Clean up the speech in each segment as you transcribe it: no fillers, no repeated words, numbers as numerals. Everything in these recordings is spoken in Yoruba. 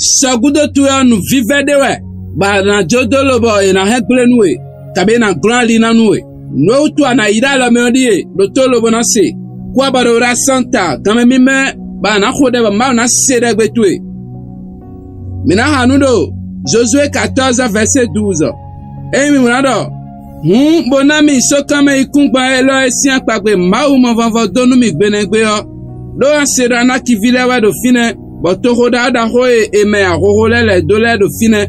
Sagudo tuya nu vive dewe. Ba na jodo lobo na hekle nuwe. Kabe na grand lina nuwe. No tu ana ida la meodie. Loto lobo na se. Kwa ba do rasanta. Kame mime. Ba na khode ba ma na se de betue. Mina hanudo. Josué 14 verset 12. Emi munado. Bonami so kame ikungba elo esi akpagbe mau mavavo donu mi gbenegbe yo. Do asera na kivilewa do fine. Boto hoda da hoe eme a hoholele dole do fine.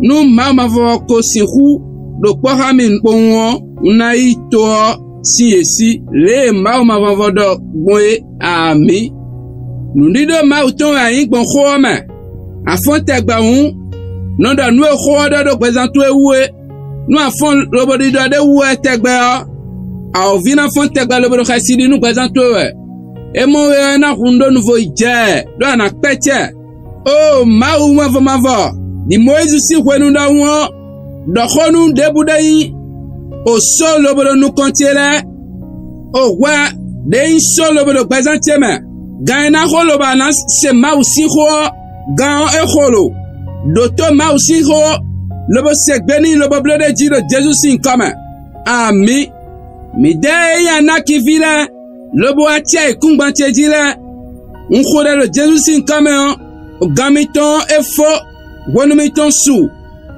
Nu mau mavavo ko sihu. Do kwa mi nponwo. Una ito si esi. Le mau mavavo do gwe ami. Nundido mau ton a inkbon khome. Afonte gba non da nous khoda do présenter oué nous afon lobodi do de oué tegbe a ovina fon tegbe lobodi khasidi nous présenter e mo na hundo nouveau ije do na peche oh ma ou ma ni Moïse si kwenu da won do khonu debudai o so lobodi nous contiele o wa de so lobodi présenter me gaina kholo bana se ma aussi kho gan e kholo Doto ma aussi ho lobo segbeni lobo blode di de Jesus sin kama ami mi de ya na kivila lobo atia ikungba tejila unkhode le Jesus sin kama o gamiton efo wonu miton su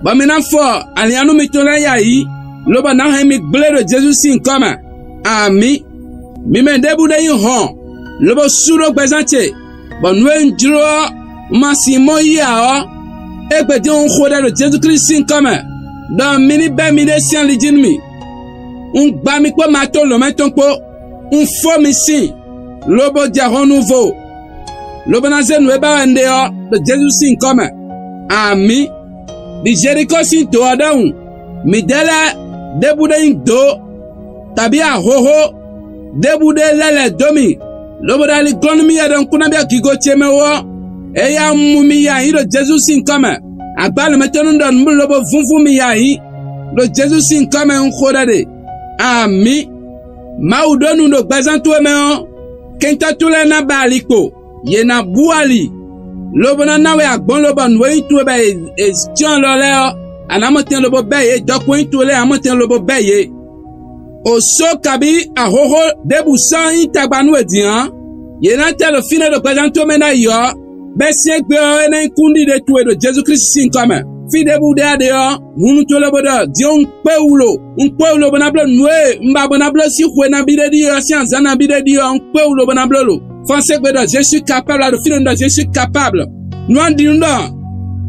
ba mena fo alianu miton la yayi lobo na ha mi blode Jesus sin kama ami mi me debu de ho lobo suro gbezante bonwe njro masimo ya Egbedi on khoda le Jésus Christ sin comme dans mini be mini sian lidinmi un gba mi po mato lo meton po un fo mi sin lobo dia renouveau lobo na ze nou ba ande o le Jésus sin comme ami di Jericho sin to adun mi dela debude do tabi a hoho debude lele domi lobo dali glonomi adon kuna bia kigo chemewo Eya mumi ya hi lo Jesus sin kama. Agbale metonu don mu lobo funfun mi ya hi. Lo Jesus sin kama nkhoda de. Ami. Ma udonu no gbazantu eme on. Kenta tule na baliko. Ye na buali. Lobo na nawe agbon lobo nwe itu ebe estian lo le o. Anamoten lobo beye. Dokwe itu le amoten lobo beye. Oso kabi ahoho debu san intagbanu edian. Ye na telo fine lo gbazantu eme na yo. Bessie gbe ene kundi de tuwe do Jésus Christ sin kama. Fide bu de ade yo, hunu tole boda, di on peulo bonablo noue, mba bonablo si kwe na bide di yo, si anzana bide di yo, on peulo bonablo lo. Français gbe do, je suis capable, do fide do, je suis capable. Nou an di ndo,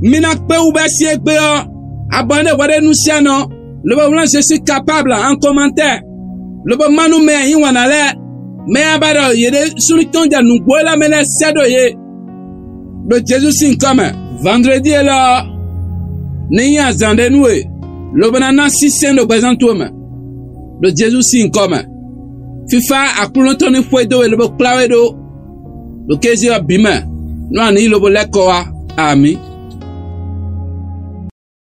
mina peu bessie gbe yo, abonne wade nou siano, le bon je suis capable, en commentaire. Le bon manu me yin wanale, me abado, yede suniton dia nou bola mene sedo ye. Le Jésus sin comme vendredi est là ni a zande noué le banana 600 de présentome le Jésus sin comme fifa a plonton foi do le clave do le kezi abima no ani le boleko ami